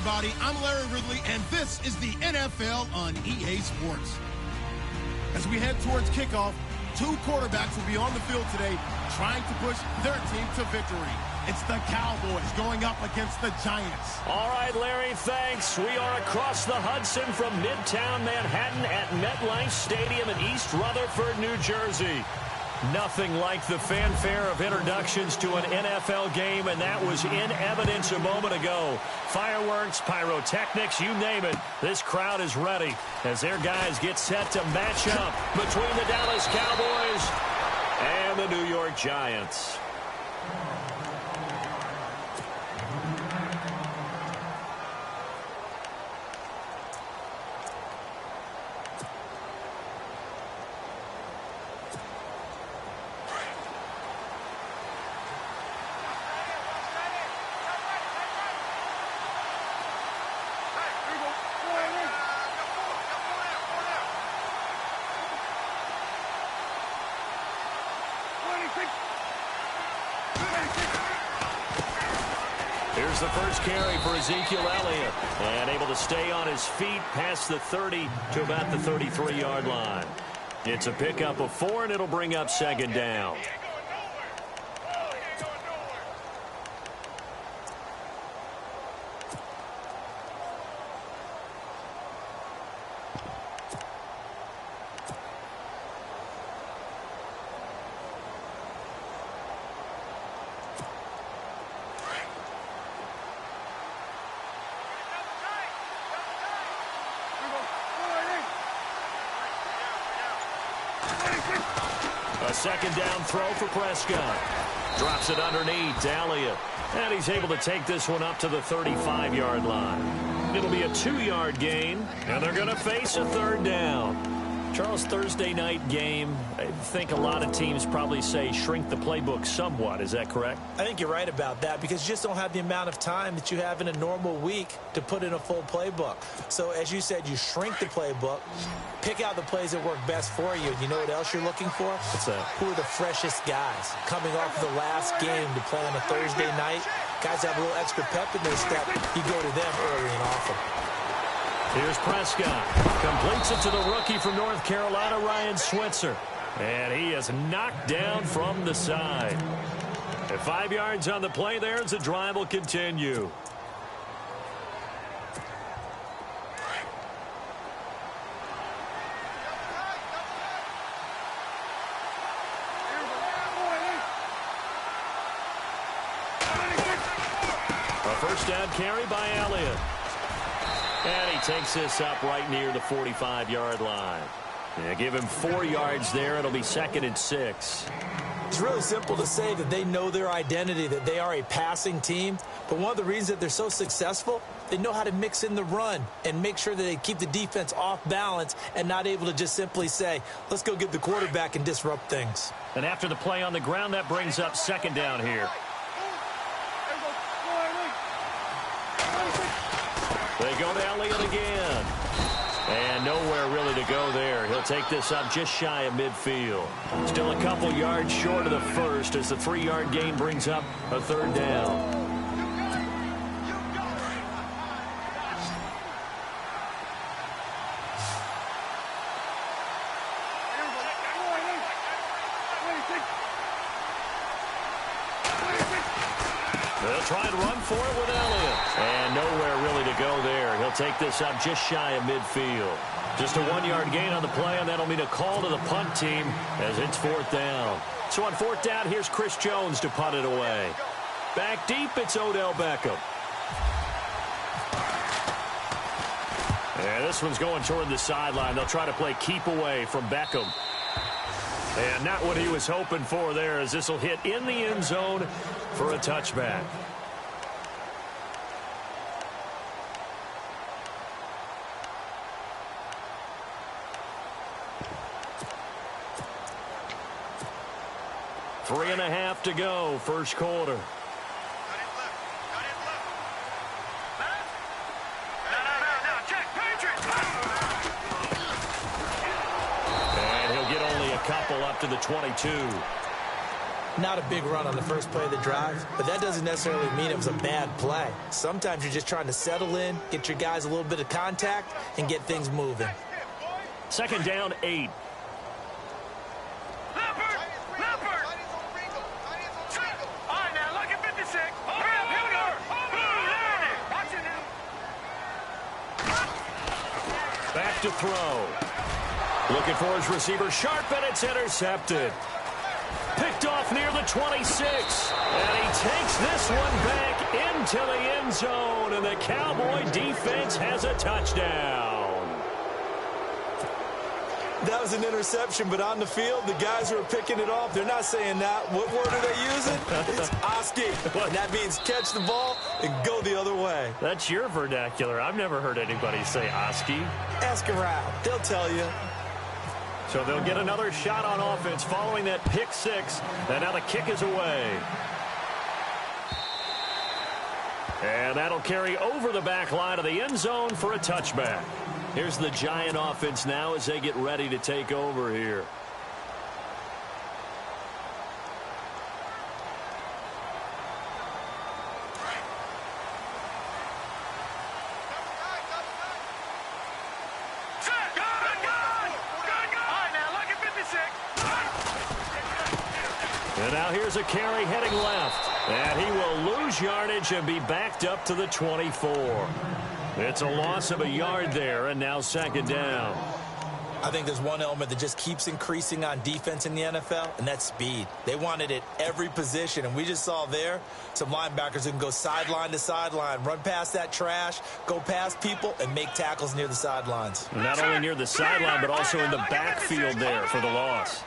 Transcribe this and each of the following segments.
everybody. I'm Larry Ridley, and this is the NFL on EA Sports. As we head towards kickoff, two quarterbacks will be on the field today trying to push their team to victory. It's the Cowboys going up against the Giants. All right, Larry, thanks. We are across the Hudson from Midtown Manhattan at MetLife Stadium in East Rutherford, New Jersey. Nothing like the fanfare of introductions to an NFL game, and that was in evidence a moment ago. Fireworks, pyrotechnics, you name it. This crowd is ready as their guys get set to match up between the Dallas Cowboys and the New York Giants. Here's the first carry for Ezekiel Elliott, and able to stay on his feet past the 30 to about the 33-yard line. It's a pickup of 4, and it'll bring up second down. A second down throw for Prescott. Drops it underneath to Elliott. And he's able to take this one up to the 35-yard line. It'll be a 2-yard gain, and they're going to face a third down. Charles, Thursday night game, I think a lot of teams probably say shrink the playbook somewhat. Is that correct? I think you're right about that because you just don't have the amount of time that you have in a normal week to put in a full playbook. So, as you said, you shrink the playbook, pick out the plays that work best for you. You know what else you're looking for? What's that? Who are the freshest guys coming off of the last game to play on a Thursday night? Guys have a little extra pep in their step. You go to them early and often. Here's Prescott. Completes it to the rookie from North Carolina, Ryan Switzer. And he is knocked down from the side. At 5 yards on the play there as the drive will continue. A first down carry by Elliott. And he takes this up right near the 45-yard line. Yeah, give him 4 yards there. It'll be 2nd and 6. It's really simple to say that they know their identity, that they are a passing team. But one of the reasons that they're so successful, they know how to mix in the run and make sure that they keep the defense off balance and not able to just simply say, let's go get the quarterback and disrupt things. And after the play on the ground, that brings up second down here. They go to Elliott again. And nowhere really to go there. He'll take this up just shy of midfield. Still a couple yards short of the first as the 3-yard gain brings up a third down. They'll try and run for it with Elliott. And nowhere really to go there. He'll take this up just shy of midfield. Just a 1-yard gain on the play, and that'll mean a call to the punt team as it's 4th down. So on 4th down, here's Chris Jones to punt it away. Back deep, it's Odell Beckham. And this one's going toward the sideline. They'll try to play keep away from Beckham. And not what he was hoping for there, as this will hit in the end zone for a touchback. Three and a half to go, first quarter. And he'll get only a couple up to the 22. Not a big run on the first play of the drive, but that doesn't necessarily mean it was a bad play. Sometimes you're just trying to settle in, get your guys a little bit of contact, and get things moving. Second down, 8. Back to throw. Looking for his receiver, sharp, and it's intercepted. Picked off near the 26. And he takes this one back into the end zone. And the Cowboy defense has a touchdown. That was an interception, but on the field, the guys who are picking it off, they're not saying that. What word are they using? It's Oski. And that means catch the ball and go the other way. That's your vernacular. I've never heard anybody say Oski. Ask around. They'll tell you. So they'll get another shot on offense following that pick 6. And now the kick is away. And that'll carry over the back line of the end zone for a touchback. Here's the Giant offense now as they get ready to take over here. And now here's a carry heading left. And he will lose yardage and be backed up to the 24. It's a loss of a yard there, and now second down. I think there's one element that just keeps increasing on defense in the NFL, and that's speed. They want it at every position, and we just saw there some linebackers who can go sideline to sideline, run past that trash, go past people, and make tackles near the sidelines. Not only near the sideline, but also in the backfield there for the loss.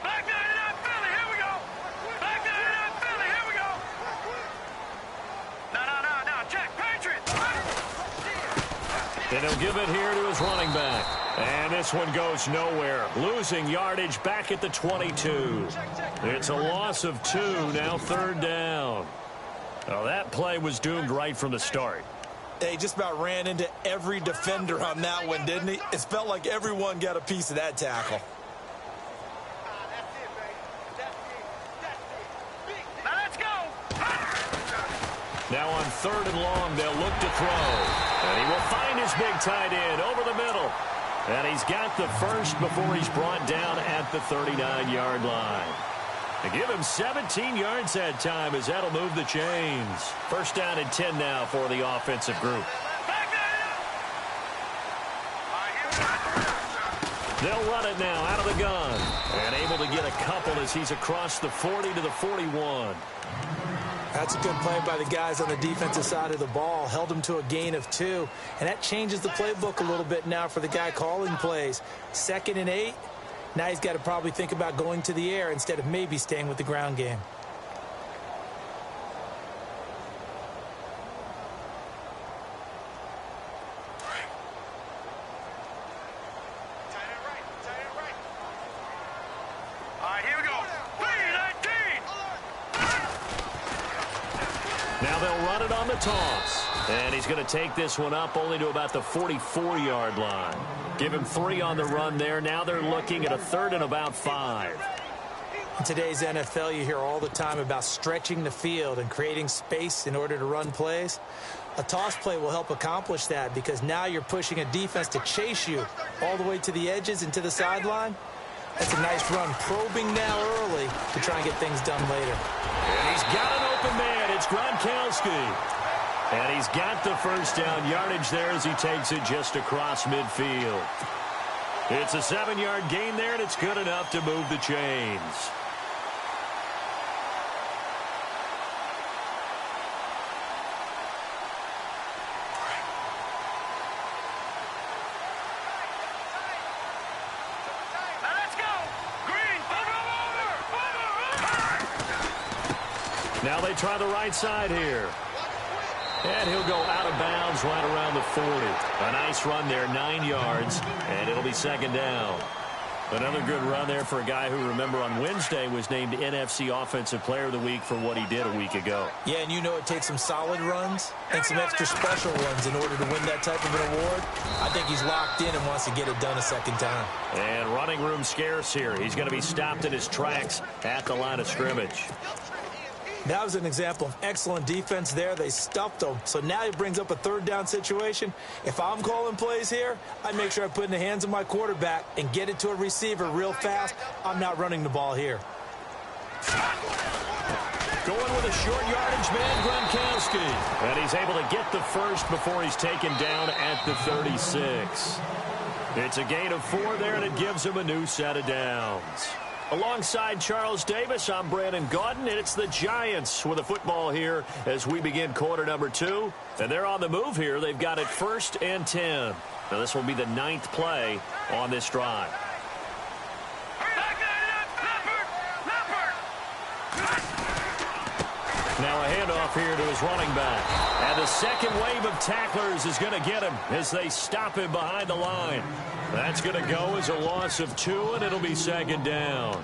And he'll give it here to his running back. And this one goes nowhere. Losing yardage back at the 22. It's a loss of 2, now third down. Well, that play was doomed right from the start. He just about ran into every defender on that one, didn't he? It felt like everyone got a piece of that tackle. Now on third and long, they'll look to throw. And he will find his big tight end over the middle. And he's got the first before he's brought down at the 39-yard line. They give him 17 yards that time as that'll move the chains. First down and 10 now for the offensive group. They'll run it now out of the gun. And able to get a couple as he's across the 40 to the 41. That's a good play by the guys on the defensive side of the ball. Held them to a gain of 2. And that changes the playbook a little bit now for the guy calling plays. 2nd and 8. Now he's got to probably think about going to the air instead of maybe staying with the ground game. Now they'll run it on the toss. And he's going to take this one up only to about the 44-yard line. Give him 3 on the run there. Now they're looking at a 3rd and about 5. In today's NFL, you hear all the time about stretching the field and creating space in order to run plays. A toss play will help accomplish that because now you're pushing a defense to chase you all the way to the edges and to the sideline. That's a nice run, probing now early to try and get things done later. And he's got an open man. It's Gronkowski. And he's got the first down yardage there as he takes it just across midfield. It's a 7-yard gain there, and it's good enough to move the chains. Now they try the right side here. And he'll go out of bounds right around the 40. A nice run there, 9 yards, and it'll be second down. Another good run there for a guy who, remember, on Wednesday was named NFC Offensive Player of the Week for what he did a week ago. Yeah, and you know it takes some solid runs and some extra special runs in order to win that type of an award. I think he's locked in and wants to get it done a second time. And running room scarce here. He's going to be stopped in his tracks at the line of scrimmage. That was an example of excellent defense there. They stuffed him. So now he brings up a third down situation. If I'm calling plays here, I make sure I put it in the hands of my quarterback and get it to a receiver real fast. I'm not running the ball here. Going with a short yardage man, Gronkowski. And he's able to get the first before he's taken down at the 36. It's a gain of 4 there, and it gives him a new set of downs. Alongside Charles Davis, I'm Brandon Gaudin, and it's the Giants with a football here as we begin quarter number 2. And they're on the move here. They've got it 1st and 10. Now this will be the 9th play on this drive. Now a handoff here to his running back. And the second wave of tacklers is going to get him as they stop him behind the line. That's going to go as a loss of 2, and it'll be 2nd down.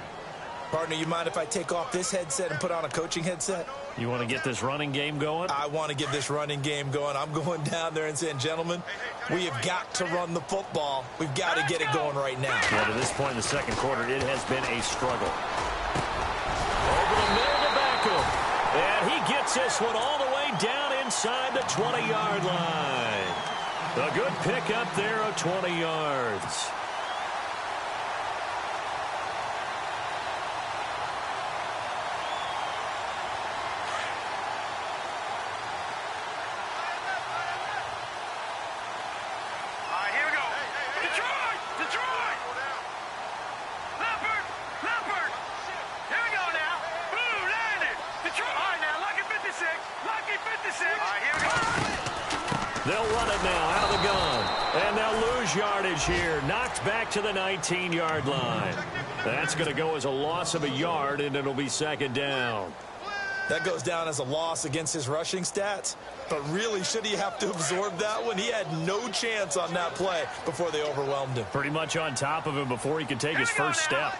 Partner, you mind if I take off this headset and put on a coaching headset? You want to get this running game going? I want to get this running game going. I'm going down there and saying, gentlemen, we have got to run the football. We've got to get it going right now. Well, to this point in the second quarter, it has been a struggle. Over the middle to Beckham. And he gets this one all the way down inside the 20-yard line. A good pickup there of 20 yards. They'll run it now out of the gun. And they'll lose yardage here. Knocked back to the 19-yard line. That's going to go as a loss of a yard, and it'll be 2nd down. That goes down as a loss against his rushing stats. But really, should he have to absorb that one? He had no chance on that play before they overwhelmed him. Pretty much on top of him before he could take his first step.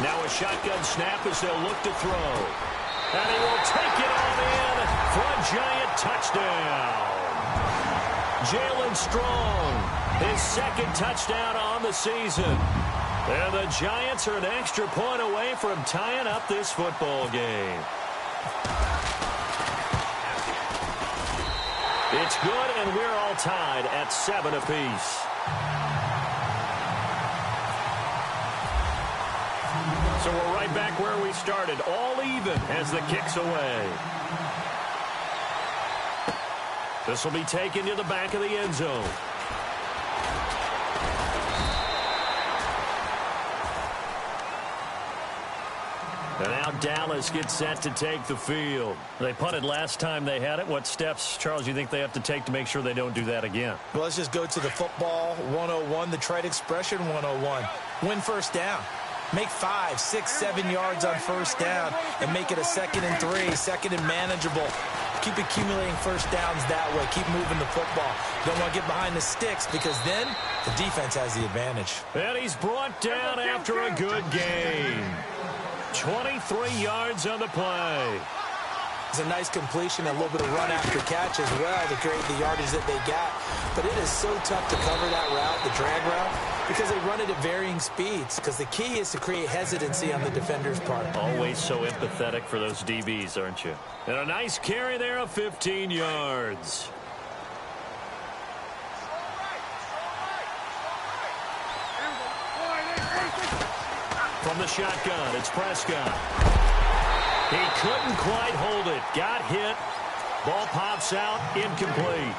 Now a shotgun snap as they'll look to throw. And he will take it on in for a giant touchdown. Jalen Strong, his 2nd touchdown on the season. And the Giants are an extra point away from tying up this football game. It's good, and we're all tied at 7 apiece. So we're right back where we started, all even as the kick's away. This will be taken to the back of the end zone. And now Dallas gets set to take the field. They punted last time they had it. What steps, Charles, you think they have to take to make sure they don't do that again? Well, let's just go to the football 101, the trite expression 101. Win first down. Make 5, 6, 7 yards on first down and make it a 2nd and 3, 2nd and manageable. Keep accumulating first downs that way. Keep moving the football. Don't want to get behind the sticks because then the defense has the advantage. And he's brought down after a good game. 23 yards on the play. It's a nice completion, a little bit of run after catch as well to create the yardage that they got. But it is so tough to cover that route, the drag route, because they run it at varying speeds. Because the key is to create hesitancy on the defender's part. Always so empathetic for those DBs, aren't you? And a nice carry there of 15 yards. From the shotgun, it's Prescott. He couldn't quite hold it. Got hit. Ball pops out. Incomplete.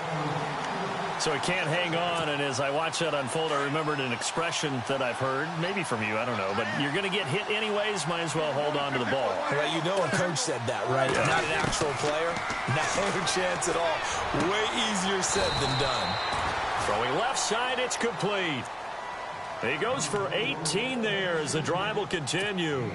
So he can't hang on. And as I watch that unfold, I remembered an expression that I've heard, maybe from you, I don't know. But you're going to get hit anyways. Might as well hold on to the ball. Well, you know a coach said that, right? Yeah. Not an actual player. No chance at all. Way easier said than done. Throwing left side, it's complete. He goes for 18 there as the drive will continue.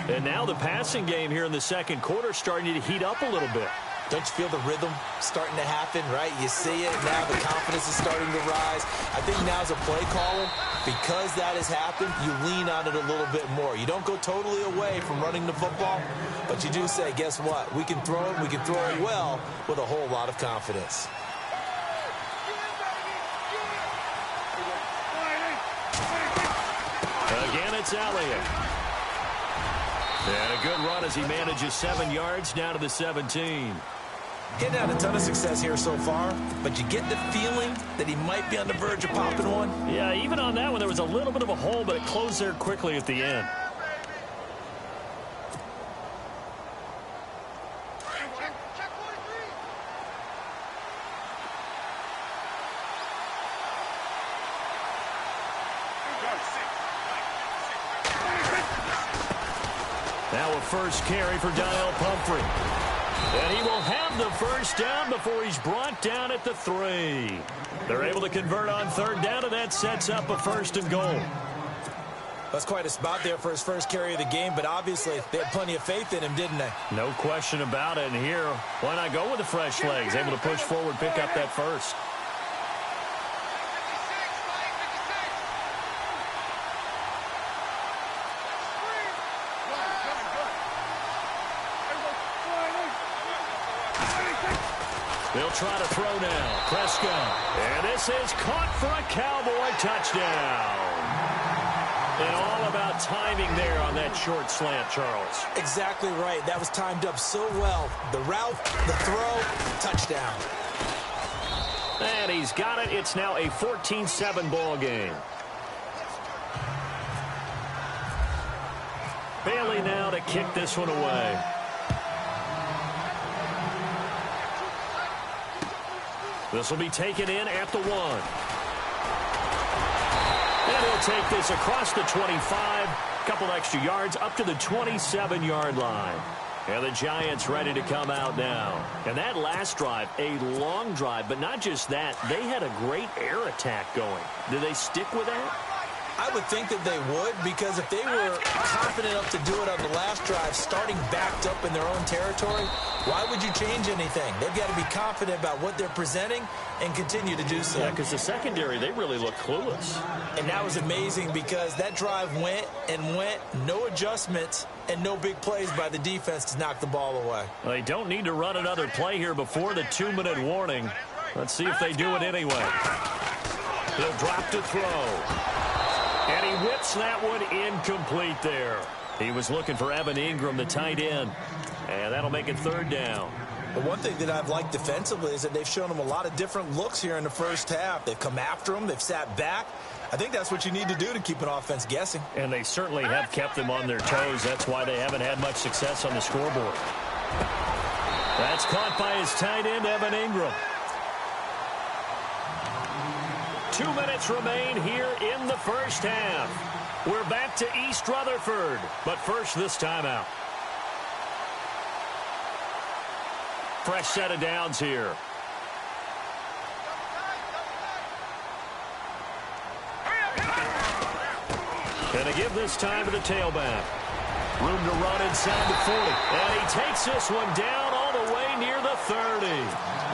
And now the passing game here in the second quarter starting to heat up a little bit. Don't you feel the rhythm starting to happen, right? You see it. Now the confidence is starting to rise. I think now as a play caller, because that has happened, you lean on it a little bit more. You don't go totally away from running the football, but you do say, guess what? We can throw it. We can throw it well with a whole lot of confidence. Again, it's Elliott. And a good run as he manages 7 yards down to the 17. Getting had a ton of success here so far, but you get the feeling that he might be on the verge of popping one. Yeah, even on that one, there was a little bit of a hole, but it closed there quickly at the end. Now a first carry for Daniel Pumphrey. And he will have the first down before he's brought down at the 3. They're able to convert on 3rd down, and that sets up a 1st and goal. That's quite a spot there for his first carry of the game, but obviously they had plenty of faith in him, didn't they? No question about it. And here, why not go with the fresh legs? Able to push forward, pick up that first. They'll try to throw now. Prescott. And this is caught for a Cowboy touchdown. And all about timing there on that short slant, Charles. Exactly right. That was timed up so well. The route, the throw, touchdown. And he's got it. It's now a 14-7 ball game. Bailey now to kick this one away. This will be taken in at the 1. And he'll take this across the 25. Couple extra yards up to the 27-yard line. And the Giants ready to come out now. And that last drive, a long drive, but not just that. They had a great air attack going. Do they stick with that? I would think that they would, because if they were confident enough to do it on the last drive, starting backed up in their own territory, why would you change anything? They've got to be confident about what they're presenting and continue to do so. Yeah, because the secondary, they really look clueless. And that was amazing because that drive went and went, no adjustments, and no big plays by the defense to knock the ball away. Well, they don't need to run another play here before the 2-minute warning. Let's see if they do it anyway. He'll drop to throw. And he whips that one incomplete there. He was looking for Evan Ingram, the tight end. And that'll make it 3rd down. The one thing that I've liked defensively is that they've shown him a lot of different looks here in the first half. They've come after him. They've sat back. I think that's what you need to do to keep an offense guessing. And they certainly have kept them on their toes. That's why they haven't had much success on the scoreboard. That's caught by his tight end, Evan Ingram. 2 minutes remain here in the first half. We're back to East Rutherford, but first this timeout. Fresh set of downs here. Gonna give this time to the tailback. Room to run inside the 40. And he takes this one down all the way near the 30.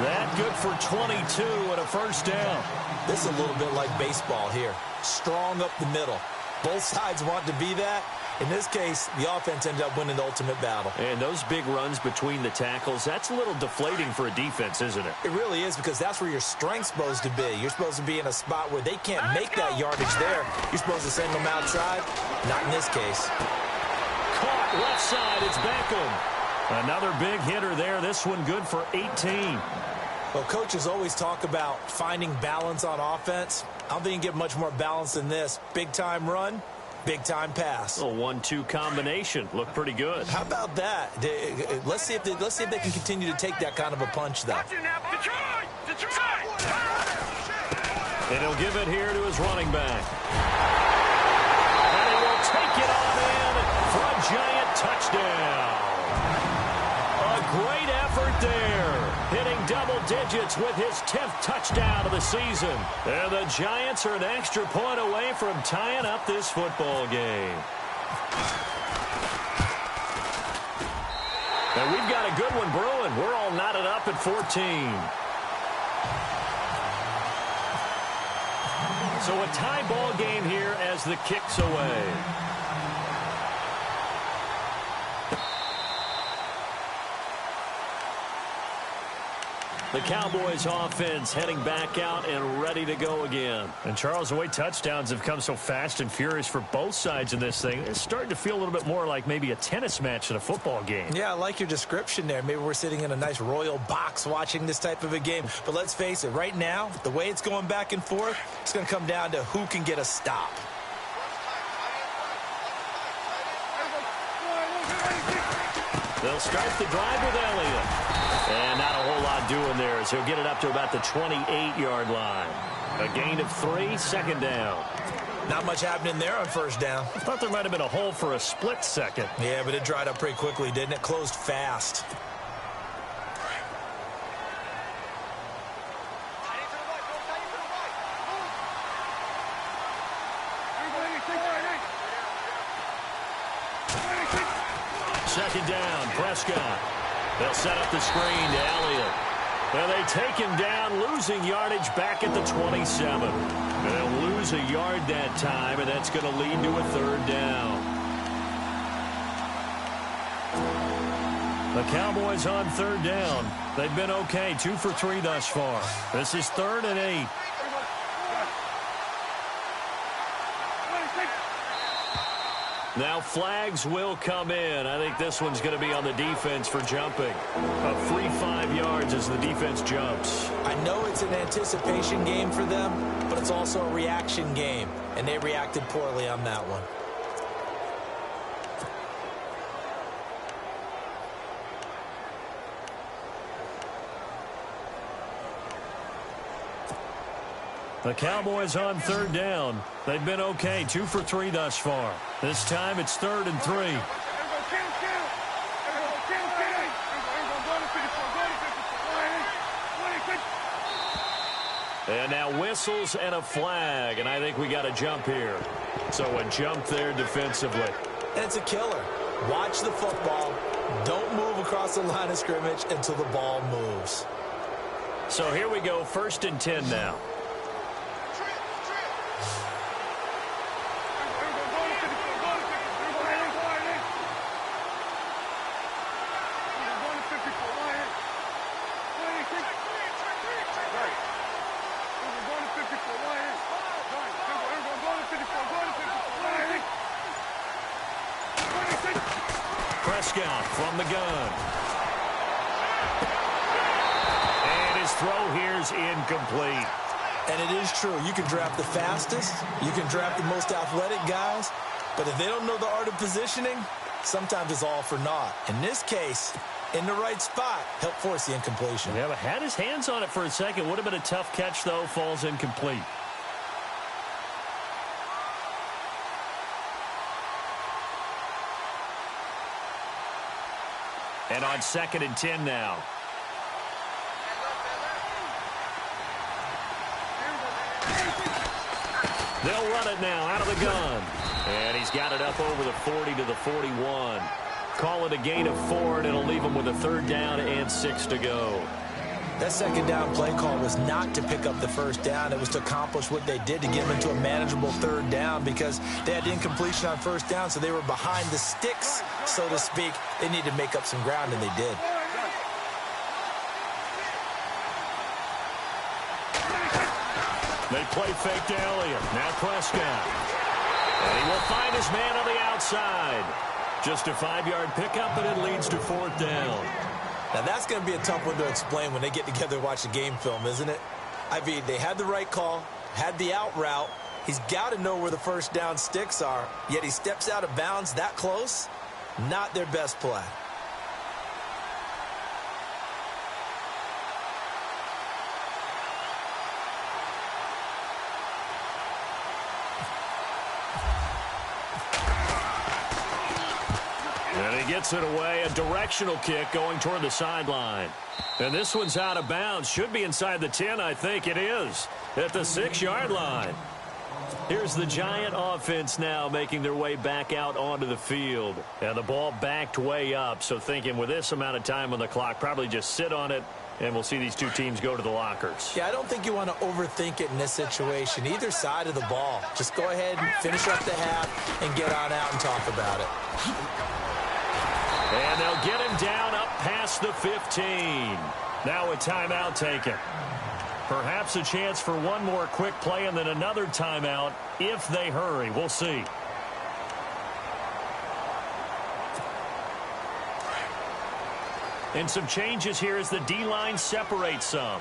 That good for 22 and a first down. This is a little bit like baseball here. Strong up the middle. Both sides want to be that. In this case, the offense ended up winning the ultimate battle. And those big runs between the tackles, that's a little deflating for a defense, isn't it? It really is, because that's where your strength's supposed to be. You're supposed to be in a spot where they can't make that yardage there. You're supposed to send them outside. Not in this case. Caught left side. It's Beckham. Another big hitter there. This one good for 18. Well, coaches always talk about finding balance on offense. I don't think you can get much more balance than this. Big-time run, big-time pass. A 1-2 combination. Looked pretty good. How about that? Let's see if they can continue to take that kind of a punch, though. And he'll give it here to his running back. And he will take it on in for a giant touchdown. A great effort there. Hitting double digits with his 10th touchdown of the season. And the Giants are an extra point away from tying up this football game. And we've got a good one brewing. We're all knotted up at 14. So a tie ball game here as the kick's away. The Cowboys offense heading back out and ready to go again. And Charles, the way touchdowns have come so fast and furious for both sides in this thing, it's starting to feel a little bit more like maybe a tennis match in a football game. Yeah, I like your description there. Maybe we're sitting in a nice royal box watching this type of a game. But let's face it, right now, the way it's going back and forth, it's going to come down to who can get a stop. They'll start the drive with Elliott. And not a whole lot doing there as he'll get it up to about the 28-yard line. A gain of 3, second down. Not much happening there on first down. I thought there might have been a hole for a split second. Yeah, but it dried up pretty quickly, didn't it? Closed fast. Second down, Prescott. They'll set up the screen to Elliott. Well, they take him down, losing yardage back at the 27. And they'll lose a yard that time, and that's going to lead to a third down. The Cowboys on third down. They've been okay, 2 for 3 thus far. This is 3rd and 8. Now flags will come in. I think this one's going to be on the defense for jumping. A free 5 yards as the defense jumps. I know it's an anticipation game for them, but it's also a reaction game, and they reacted poorly on that one. The Cowboys on third down. They've been okay, 2 for 3 thus far. This time it's 3rd and 3. And now whistles and a flag, and I think we got a jump here. So a jump there defensively. And it's a killer. Watch the football. Don't move across the line of scrimmage until the ball moves. So here we go, 1st and 10 now. Prescott from the gun. And his throw here's incomplete. And it is true. You can draft the fastest. You can draft the most athletic guys. But if they don't know the art of positioning, sometimes it's all for naught. In this case, in the right spot, help force the incompletion. Yeah, but had his hands on it for a second. Would have been a tough catch, though. Falls incomplete. And on 2nd and 10 now. They'll run it now out of the gun. And he's got it up over the 40 to the 41. Call it a gain of 4, and it'll leave him with a 3rd down and 6 to go. That 2nd down play call was not to pick up the 1st down. It was to accomplish what they did to get them into a manageable 3rd down because they had incompletion on 1st down, so they were behind the sticks, so to speak. They needed to make up some ground, and they did. They play fake to Elliott. Now Prescott. And he will find his man on the outside. Just a 5-yard pickup, and it leads to 4th down. Now, that's going to be a tough one to explain when they get together and watch the game film, isn't it? I mean, they had the right call, had the out route. He's got to know where the 1st down sticks are, yet he steps out of bounds that close. Not their best play. And he gets it away, a directional kick going toward the sideline. And this one's out of bounds. Should be inside the 10, I think it is, at the 6-yard line. Here's the Giant offense now making their way back out onto the field. And the ball backed way up, so thinking with this amount of time on the clock, probably just sit on it, and we'll see these two teams go to the lockers. Yeah, I don't think you want to overthink it in this situation. Either side of the ball. Just go ahead and finish up the half and get on out and talk about it. And they'll get him down up past the 15. Now a timeout taken. Perhaps a chance for one more quick play and then another timeout if they hurry. We'll see. And some changes here as the D-line separates some.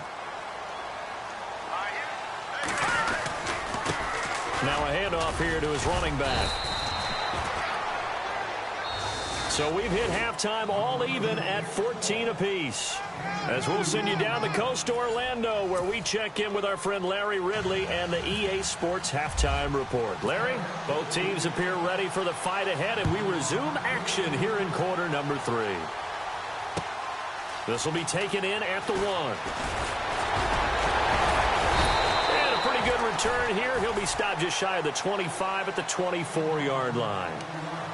Now a handoff here to his running back. So we've hit halftime all even at 14 apiece. As we'll send you down the coast to Orlando, where we check in with our friend Larry Ridley and the EA Sports Halftime Report. Larry, both teams appear ready for the fight ahead, and we resume action here in quarter number 3. This will be taken in at the 1. And a pretty good return here. He'll be stopped just shy of the 25 at the 24-yard line.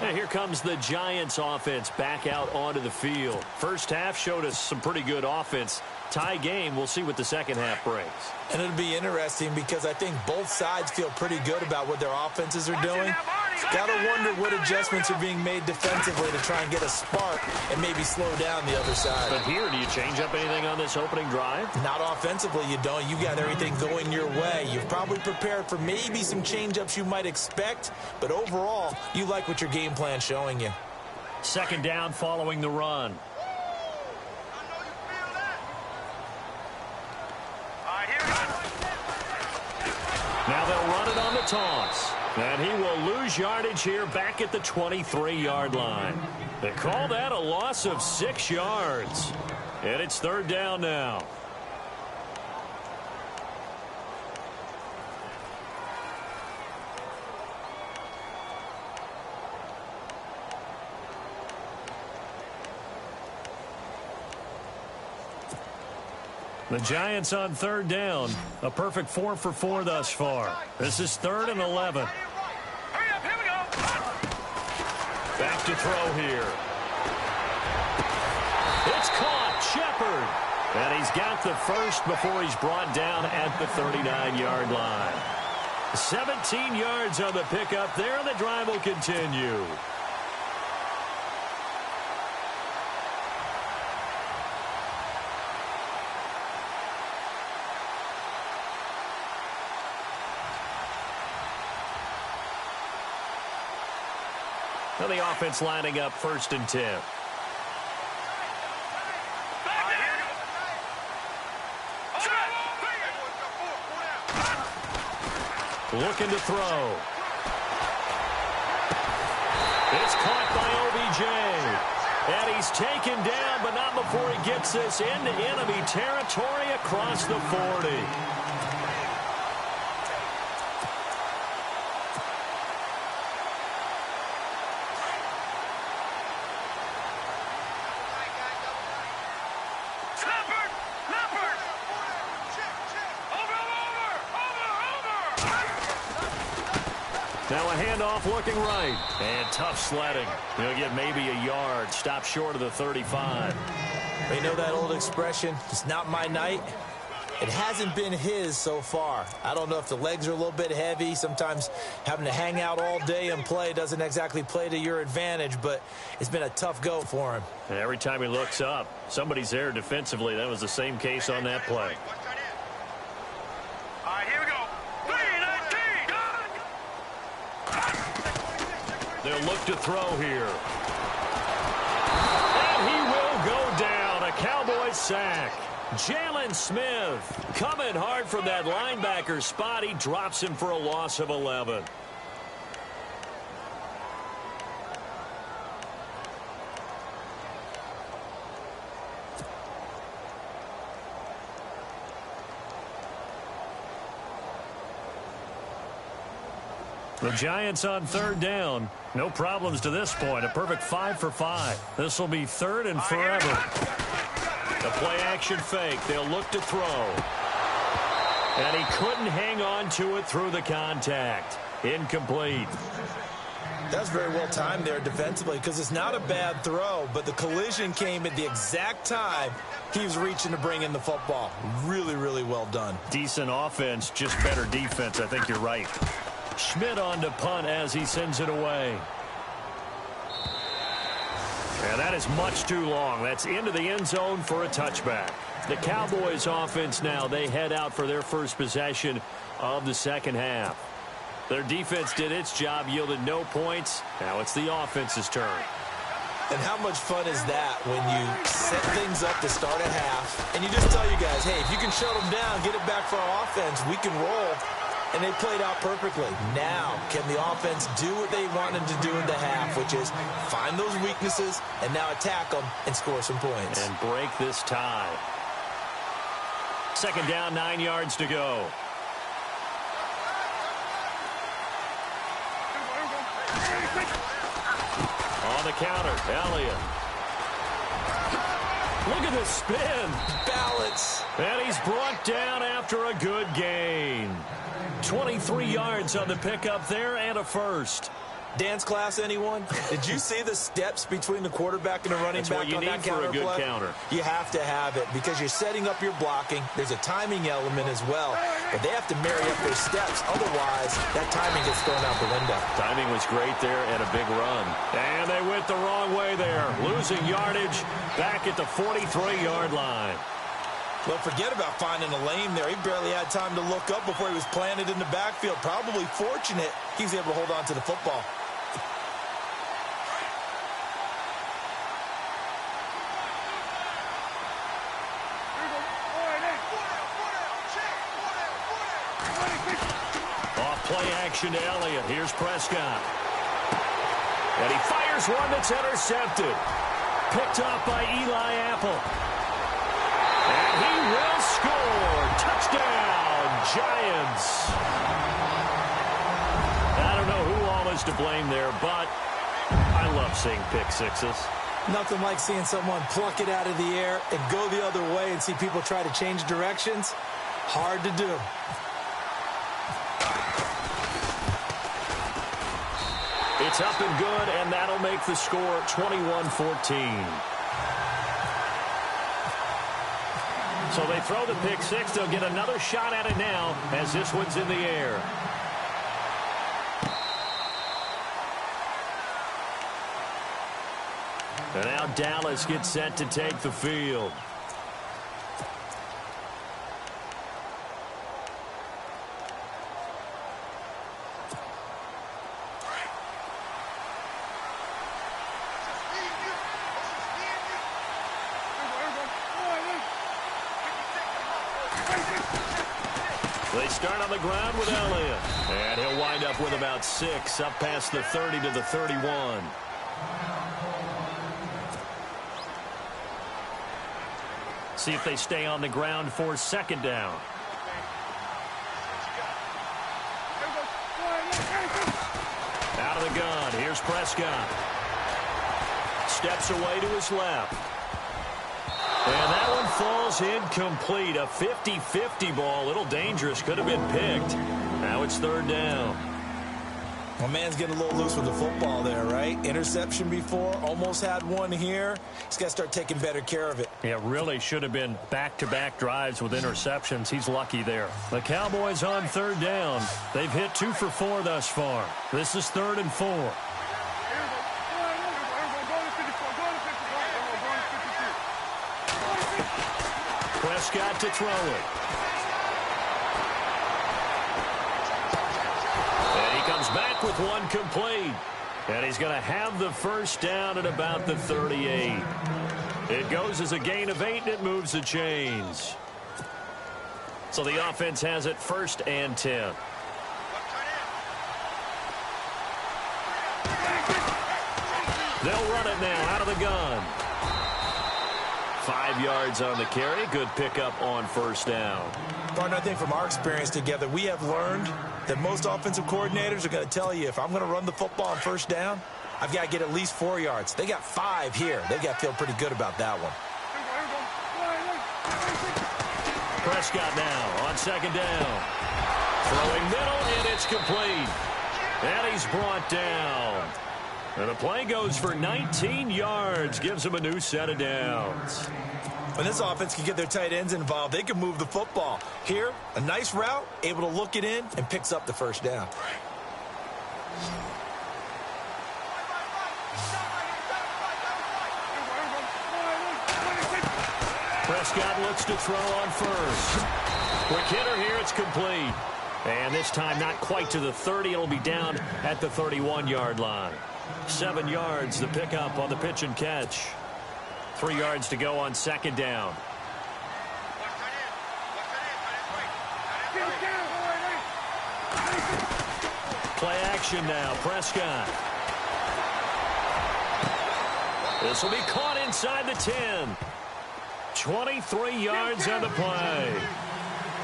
And here comes the Giants offense back out onto the field. First half showed us some pretty good offense. Tie game, we'll see what the second half brings. And it'll be interesting because I think both sides feel pretty good about what their offenses are doing. Got to wonder what adjustments are being made defensively to try and get a spark and maybe slow down the other side. But here, do you change up anything on this opening drive? Not offensively, you don't. You got everything going your way. You've probably prepared for maybe some change-ups you might expect, but overall, you like what your game plan's showing you. Second down following the run. Now they'll run it on the toss. And he will lose yardage here back at the 23-yard line. They call that a loss of 6 yards. And it's third down now. The Giants on third down. A perfect 4 for 4 thus far. This is 3rd and 11. Back to throw here. It's caught. Shepard. And he's got the first before he's brought down at the 39-yard line. 17 yards on the pickup there. The drive will continue. Now the offense lining up 1st and 10. Looking to throw. It's caught by OBJ. And he's taken down, but not before he gets this into enemy territory across the 40. Now a handoff looking right. And tough sledding. He'll get maybe a yard. Stop short of the 35. You know that old expression, it's not my night? It hasn't been his so far. I don't know if the legs are a little bit heavy. Sometimes having to hang out all day and play doesn't exactly play to your advantage, but it's been a tough go for him. And every time he looks up, somebody's there defensively. That was the same case on that play. They'll look to throw here. And he will go down. A Cowboys sack. Jalen Smith coming hard from that linebacker spot. He drops him for a loss of 11. The Giants on third down. No problems to this point. A perfect 5 for 5. This will be 3rd and forever. The play action fake. They'll look to throw. And he couldn't hang on to it through the contact. Incomplete. That's very well timed there defensively because it's not a bad throw, but the collision came at the exact time he was reaching to bring in the football. Really, really well done. Decent offense, just better defense. I think you're right. Schmidt on to punt as he sends it away. And that is much too long. That's into the end zone for a touchback. The Cowboys offense now, they head out for their first possession of the second half. Their defense did its job, yielded no points. Now it's the offense's turn. And how much fun is that when you set things up to start a half and you just tell your guys, hey, if you can shut them down, get it back for our offense, we can roll. And they played out perfectly. Now, can the offense do what they wanted to do in the half, which is find those weaknesses and now attack them and score some points. And break this tie. Second down, 9 yards to go. On the counter, Elliott. Look at the spin. Balance. And he's brought down after a good gain. 23 yards on the pickup there and a first. Dance class, anyone? Did you see the steps between the quarterback and the running back on that counter play? That's what you need for a good counter. You have to have it because you're setting up your blocking. There's a timing element as well, but they have to marry up their steps. Otherwise, that timing gets thrown out the window. Timing was great there and a big run. And they went the wrong way there, losing yardage back at the 43-yard line. Well, forget about finding a lane there. He barely had time to look up before he was planted in the backfield. Probably fortunate he was able to hold on to the football. Play action to Elliott. Here's Prescott. And he fires one that's intercepted. Picked up by Eli Apple. And he will score. Touchdown, Giants. I don't know who all is to blame there, but I love seeing pick sixes. Nothing like seeing someone pluck it out of the air and go the other way and see people try to change directions. Hard to do. It's up and good, and that'll make the score 21-14. So they throw the pick six. They'll get another shot at it now as this one's in the air. And now Dallas gets set to take the field. They start on the ground with Elliott. And he'll wind up with about 6, up past the 30 to the 31. See if they stay on the ground for second down. Out of the gun. Here's Prescott. Steps away to his left. And that one falls incomplete. A 50-50 ball. A little dangerous. Could have been picked. Now it's third down. Well, man's getting a little loose with the football there, right? Interception before. Almost had one here. He's got to start taking better care of it. Yeah, really should have been back-to-back drives with interceptions. He's lucky there. The Cowboys on third down. They've hit 2 for 4 thus far. This is 3rd and 4. Prescott to throw it. And he comes back with one complete. And he's going to have the first down at about the 38. It goes as a gain of 8, and it moves the chains. So the offense has it 1st and 10. They'll run it now out of the gun. 5 yards on the carry. Good pickup on first down. Partner, I think from our experience together, we have learned that most offensive coordinators are going to tell you, if I'm going to run the football on first down, I've got to get at least 4 yards. They got 5 here. They got to feel pretty good about that one. Prescott now on second down. Throwing middle, and it's complete. And he's brought down. And the play goes for 19 yards, gives him a new set of downs. When this offense can get their tight ends involved, they can move the football. Here, a nice route, able to look it in, and picks up the first down. Prescott looks to throw on first. Quick hitter here, it's complete. And this time not quite to the 30. It'll be down at the 31-yard line. 7 yards, the pickup on the pitch and catch. 3 yards to go on second down. Play action now, Prescott. This will be caught inside the 10. 23 yards on the play.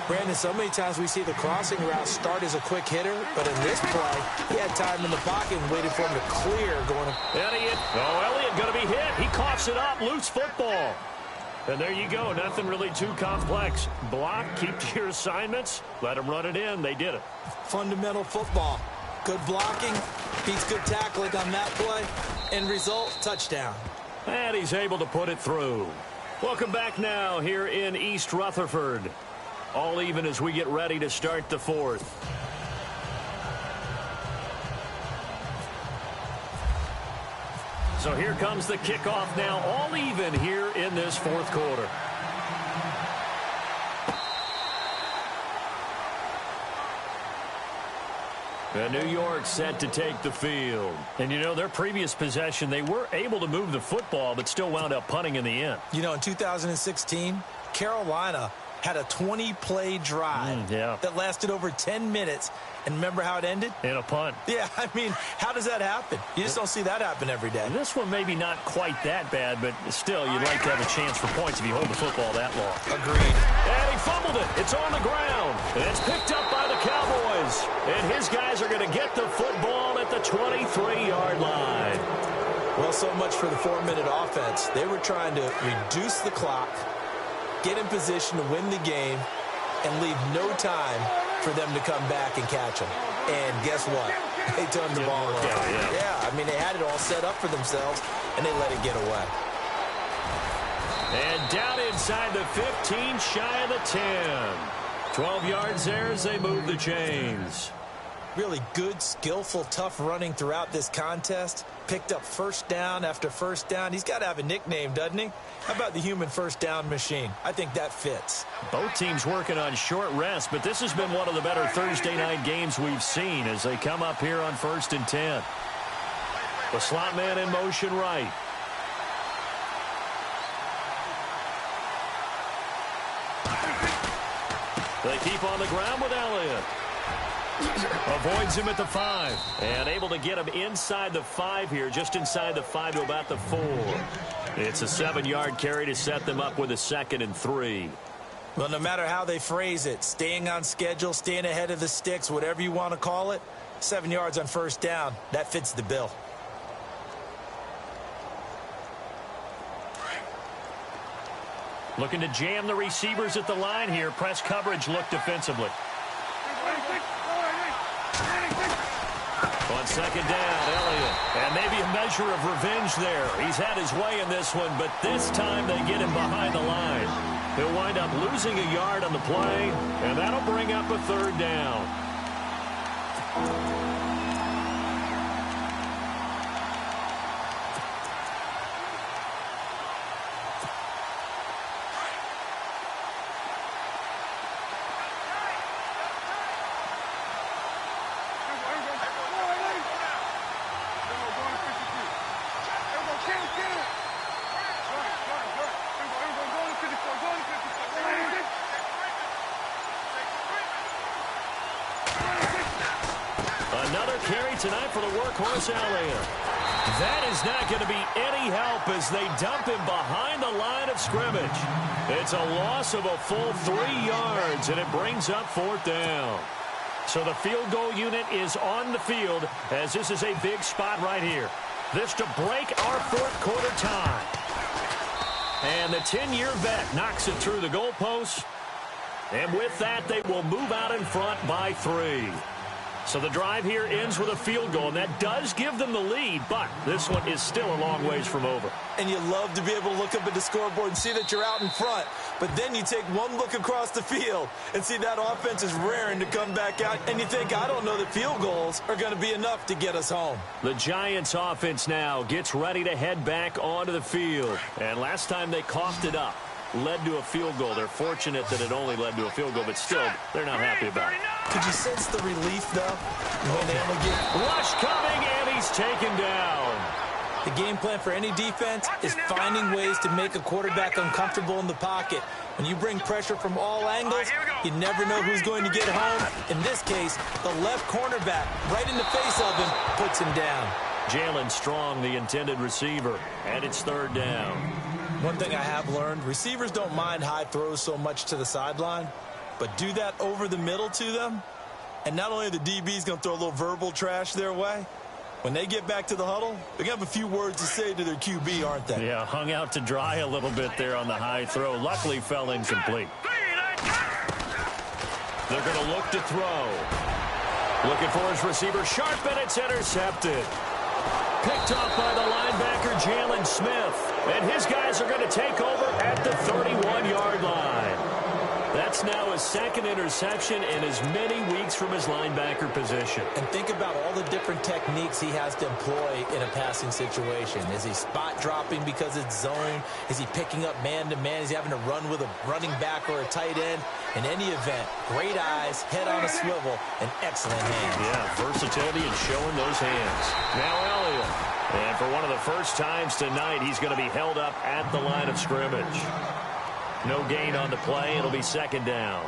Brandon, so many times we see the crossing route start as a quick hitter, but in this play, he had time in the pocket and waited for him to clear going. Elliott going to be hit. He coughs it up. Loose football. And there you go. Nothing really too complex. Block, keep to your assignments. Let them run it in. They did it. Fundamental football. Good blocking, beats good tackling on that play. End result, touchdown. And he's able to put it through. Welcome back now here in East Rutherford. All even as we get ready to start the fourth. So here comes the kickoff now, all even here in this fourth quarter. And New York set to take the field. And, you know, their previous possession, they were able to move the football, but still wound up punting in the end. You know, in 2016, Carolina had a 20-play drive that lasted over 10 minutes. And remember how it ended? In a punt. Yeah, I mean, how does that happen? You just don't see that happen every day. And this one maybe not quite that bad, but still, you'd like to have a chance for points if you hold the football that long. Agreed. And he fumbled it. It's on the ground. And it's picked up by the Cowboys. And his guys are going to get the football at the 23-yard line. Well, so much for the 4-minute offense. They were trying to reduce the clock, get in position to win the game, and leave no time for them to come back and catch them. And guess what? They turned the ball over. Yeah, I mean, they had it all set up for themselves, and they let it get away. And down inside the 15, shy of the 10. 12 yards there as they move the chains. Really good, skillful, tough running throughout this contest. Picked up first down after first down. He's got to have a nickname, doesn't he? How about the human first down machine? I think that fits. Both teams working on short rest, but this has been one of the better Thursday night games we've seen as they come up here on 1st and 10. The slot man in motion right. They keep on the ground with Elliott. Avoids him at the 5. And able to get him inside the 5 here, just inside the 5 to about the 4. It's a 7-yard carry to set them up with a 2nd and 3. Well, no matter how they phrase it, staying on schedule, staying ahead of the sticks, whatever you want to call it, 7 yards on first down, that fits the bill. Looking to jam the receivers at the line here. Press coverage look defensively. On second down, Elliott. And maybe a measure of revenge there. He's had his way in this one, but this time they get him behind the line. He'll wind up losing a yard on the play, and that'll bring up a 3rd down. Another carry tonight for the workhorse Elliott. That is not going to be any help as they dump him behind the line of scrimmage. It's a loss of a full 3 yards, and it brings up 4th down. So the field goal unit is on the field as this is a big spot right here. This to break our 4th quarter tie. And the 10-year vet knocks it through the goalpost. And with that, they will move out in front by 3. So the drive here ends with a field goal, and that does give them the lead, but this one is still a long ways from over. And you love to be able to look up at the scoreboard and see that you're out in front, but then you take one look across the field and see that offense is raring to come back out, and you think, I don't know that field goals are going to be enough to get us home. The Giants offense now gets ready to head back onto the field, and last time they coughed it up. led to a field goal. They're fortunate that it only led to a field goal, but still, they're not happy about it. Could you sense the relief, though, when they only get... Rush coming, and he's taken down. The game plan for any defense is finding ways to make a quarterback uncomfortable in the pocket. When you bring pressure from all angles, you never know who's going to get home. In this case, the left cornerback, right in the face of him, puts him down. Jalen Strong, the intended receiver, and it's third down. One thing I have learned, receivers don't mind high throws so much to the sideline, but do that over the middle to them, and not only are the DBs going to throw a little verbal trash their way, when they get back to the huddle, they're going to have a few words to say to their QB, aren't they? Yeah, hung out to dry a little bit there on the high throw. Luckily, fell incomplete. They're going to look to throw. Looking for his receiver, sharp, and it's intercepted. Picked off by the linebacker, Jalen Smith. And his guys are going to take over at the 31-yard line. That's now his second interception in as many weeks from his linebacker position. And think about all the different techniques he has to employ in a passing situation. Is he spot dropping because it's zone? Is he picking up man-to-man? Is he having to run with a running back or a tight end? In any event, great eyes, head on a swivel, and excellent hands. Yeah, versatility and showing those hands. Now Elliott. And for one of the first times tonight, he's going to be held up at the line of scrimmage. No gain on the play. It'll be second down.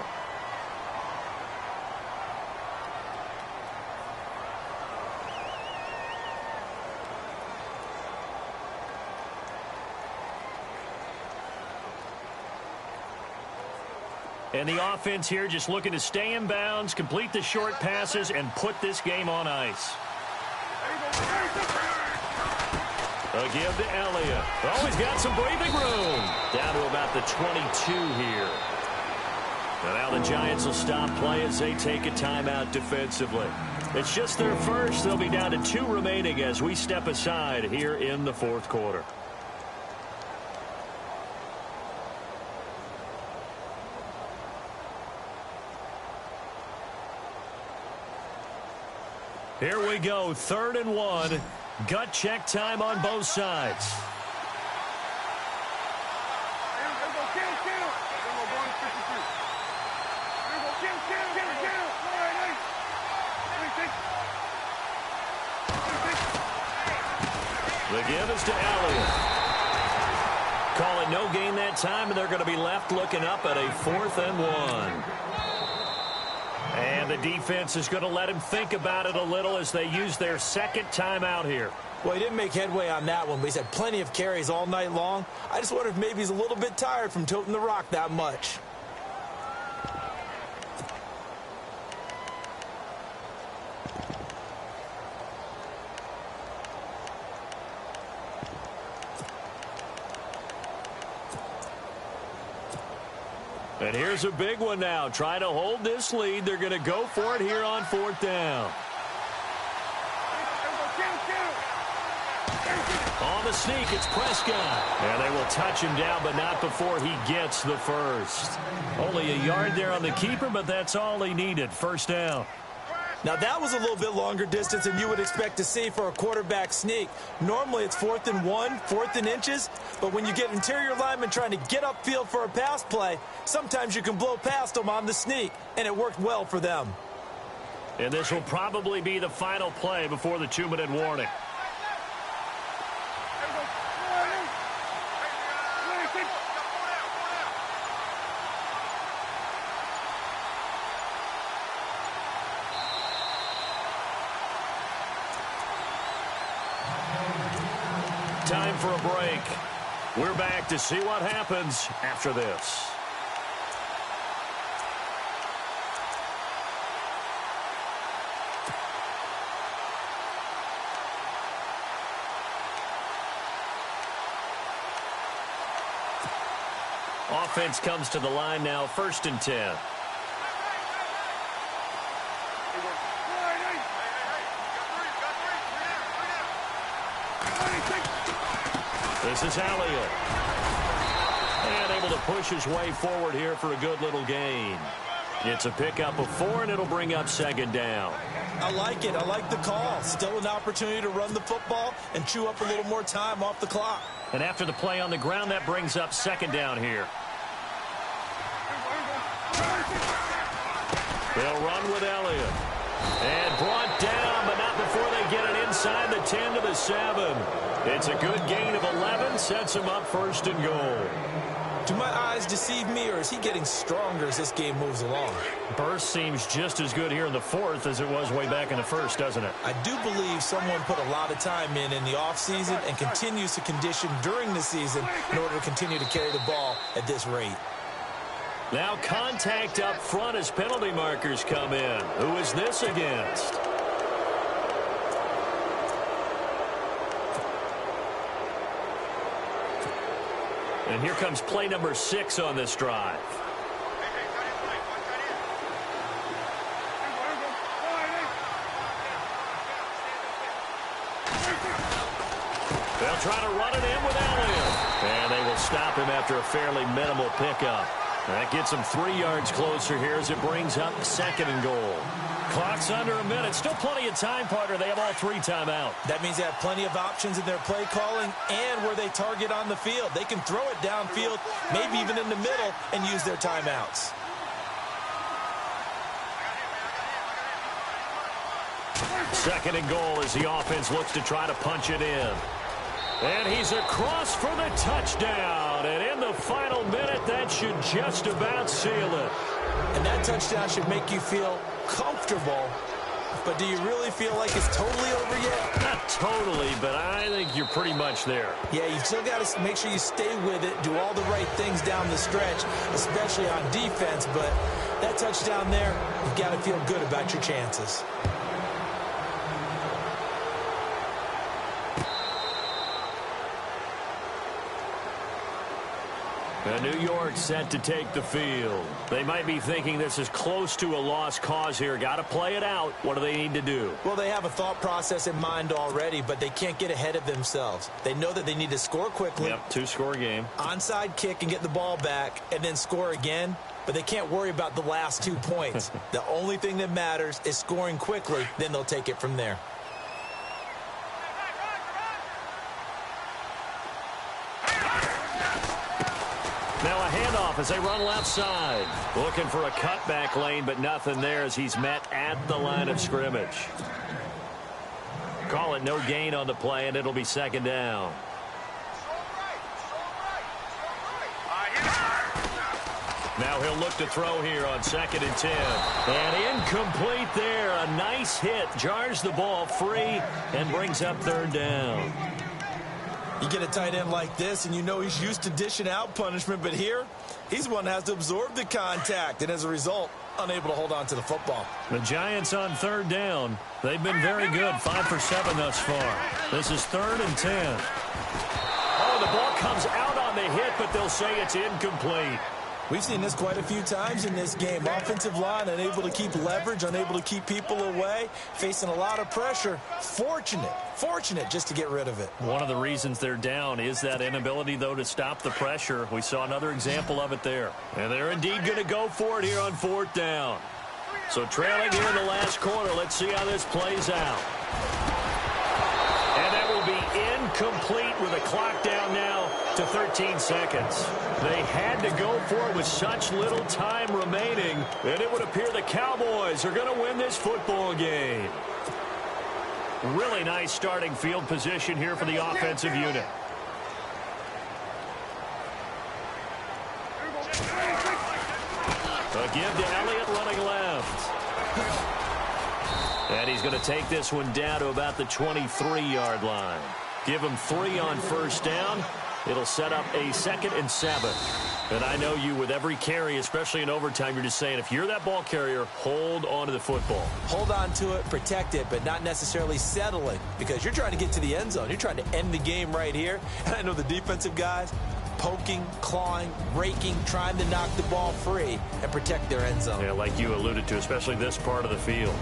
And the offense here just looking to stay in bounds, complete the short passes, and put this game on ice. A give to Elliott. Oh, he's got some breathing room. Down to about the 22 here. And now the Giants will stop play as they take a timeout defensively. It's just their first. They'll be down to 2 remaining as we step aside here in the fourth quarter. Here we go, 3rd and 1. Gut check time on both sides. The give is to Elliott. Call it no gain that time, and they're going to be left looking up at a 4th and 1. And the defense is going to let him think about it a little as they use their second timeout here. Well, he didn't make headway on that one, but he's had plenty of carries all night long. I just wonder if maybe he's a little bit tired from toting the rock that much. And here's a big one now. Trying to hold this lead. They're going to go for it here on 4th down. On the sneak, it's Prescott. And they will touch him down, but not before he gets the first. Only a yard there on the keeper, but that's all he needed. First down. Now, that was a little bit longer distance than you would expect to see for a quarterback sneak. Normally, it's 4th and 1, 4th and inches. But when you get interior linemen trying to get upfield for a pass play, sometimes you can blow past them on the sneak, and it worked well for them. And this will probably be the final play before the 2-minute warning. Time for a break. We're back to see what happens after this. Offense comes to the line now, 1st and 10. This is Elliott. And able to push his way forward here for a good little gain. It's a pickup of 4, and it'll bring up 2nd down. I like it. I like the call. Still an opportunity to run the football and chew up a little more time off the clock. And after the play on the ground, that brings up 2nd down here. They'll run with Elliott. And brought down, but not before they get it inside the 10 to the 7. It's a good gain of 11, sets him up first and goal. Do my eyes deceive me, or is he getting stronger as this game moves along? Burst seems just as good here in the fourth as it was way back in the first, doesn't it? I do believe someone put a lot of time in the offseason and continues to condition during the season in order to continue to carry the ball at this rate. Now contact up front as penalty markers come in. Who is this against? And here comes play number 6 on this drive. They'll try to run it in with Elliott. And they will stop him after a fairly minimal pickup. That gets him 3 yards closer here as it brings up 2nd and goal. Clock's under a minute. Still plenty of time, partner. They have all 3 timeout. That means they have plenty of options in their play calling and where they target on the field. They can throw it downfield, maybe even in the middle, and use their timeouts. Second and goal as the offense looks to try to punch it in. And he's across for the touchdown. And in the final minute, that should just about seal it. And that touchdown should make you feel comfortable. But do you really feel like it's totally over yet? Not totally, but I think you're pretty much there. Yeah, you've still got to make sure you stay with it, do all the right things down the stretch, especially on defense. But that touchdown there, you've got to feel good about your chances. New York set to take the field. They might be thinking this is close to a lost cause here. Got to play it out. What do they need to do? Well, they have a thought process in mind already, but they can't get ahead of themselves. They know that they need to score quickly. Yep, 2-score game. Onside kick and get the ball back and then score again. But they can't worry about the last 2 points. The only thing that matters is scoring quickly. Then they'll take it from there. Now a handoff as they run left side. Looking for a cutback lane, but nothing there as he's met at the line of scrimmage. Call it no gain on the play, and it'll be 2nd down. Now he'll look to throw here on 2nd and 10. And incomplete there. A nice hit. Jars the ball free and brings up 3rd down. You get a tight end like this, and you know he's used to dishing out punishment, but here, he's the one that has to absorb the contact, and as a result, unable to hold on to the football. The Giants on 3rd down. They've been very good, 5 for 7 thus far. This is 3rd and 10. Oh, the ball comes out on the hit, but they'll say it's incomplete. We've seen this quite a few times in this game. Offensive line unable to keep leverage, unable to keep people away, facing a lot of pressure. Fortunate just to get rid of it. One of the reasons they're down is that inability, though, to stop the pressure. We saw another example of it there. And they're indeed going to go for it here on 4th down. So trailing here in the last quarter. Let's see how this plays out. And that will be incomplete with a clock down now to 13 seconds. They had to go for it with such little time remaining, and it would appear the Cowboys are going to win this football game. Really nice starting field position here for the offensive unit. A give to Elliott running left. And he's going to take this one down to about the 23-yard line. Give him 3 on 1st down. It'll set up a 2nd and 7. And I know you, with every carry, especially in overtime, you're just saying, if you're that ball carrier, hold on to the football. Hold on to it, protect it, but not necessarily settle it, because you're trying to get to the end zone. You're trying to end the game right here. And I know the defensive guys poking, clawing, raking, trying to knock the ball free and protect their end zone. Yeah, like you alluded to, especially this part of the field.